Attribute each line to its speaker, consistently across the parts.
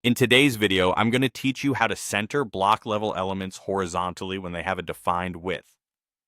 Speaker 1: In today's video, I'm going to teach you how to center block level elements horizontally when they have a defined width.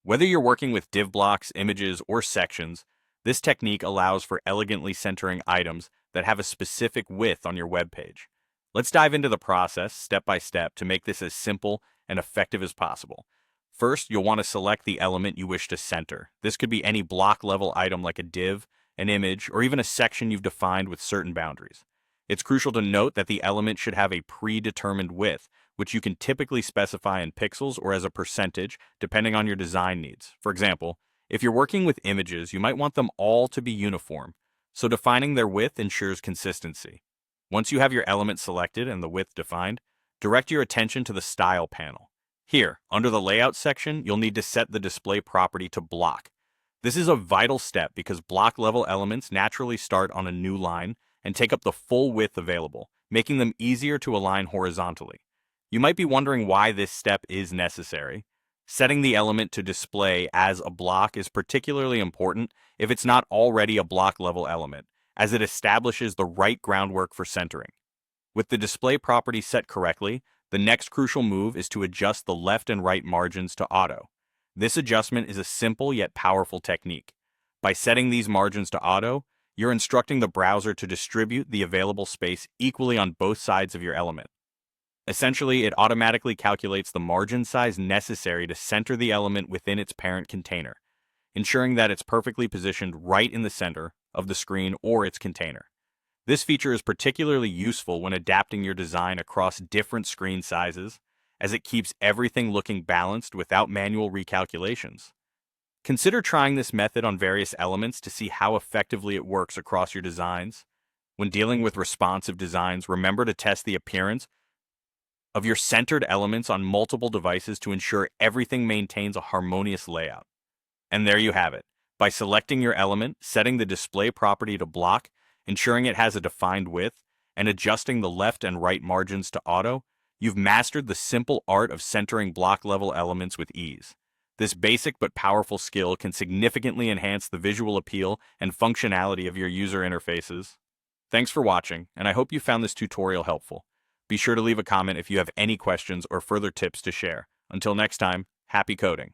Speaker 1: Whether you're working with div blocks, images, or sections, this technique allows for elegantly centering items that have a specific width on your web page. Let's dive into the process step by step to make this as simple and effective as possible. First, you'll want to select the element you wish to center. This could be any block level item like a div, an image, or even a section you've defined with certain boundaries. It's crucial to note that the element should have a predetermined width, which you can typically specify in pixels or as a percentage, depending on your design needs. For example, if you're working with images, you might want them all to be uniform, so defining their width ensures consistency. Once you have your element selected and the width defined, direct your attention to the Style panel. Here, under the Layout section, you'll need to set the display property to block. This is a vital step because block-level elements naturally start on a new line and take up the full width available, making them easier to align horizontally. You might be wondering why this step is necessary. Setting the element to display as a block is particularly important if it's not already a block-level element, as it establishes the right groundwork for centering. With the display property set correctly, the next crucial move is to adjust the left and right margins to auto. This adjustment is a simple yet powerful technique. By setting these margins to auto, you're instructing the browser to distribute the available space equally on both sides of your element. Essentially, it automatically calculates the margin size necessary to center the element within its parent container, ensuring that it's perfectly positioned right in the center of the screen or its container. This feature is particularly useful when adapting your design across different screen sizes, as it keeps everything looking balanced without manual recalculations. Consider trying this method on various elements to see how effectively it works across your designs. When dealing with responsive designs, remember to test the appearance of your centered elements on multiple devices to ensure everything maintains a harmonious layout. And there you have it. By selecting your element, setting the display property to block, ensuring it has a defined width, and adjusting the left and right margins to auto, you've mastered the simple art of centering block-level elements with ease. This basic but powerful skill can significantly enhance the visual appeal and functionality of your user interfaces. Thanks for watching, and I hope you found this tutorial helpful. Be sure to leave a comment if you have any questions or further tips to share. Until next time, happy coding.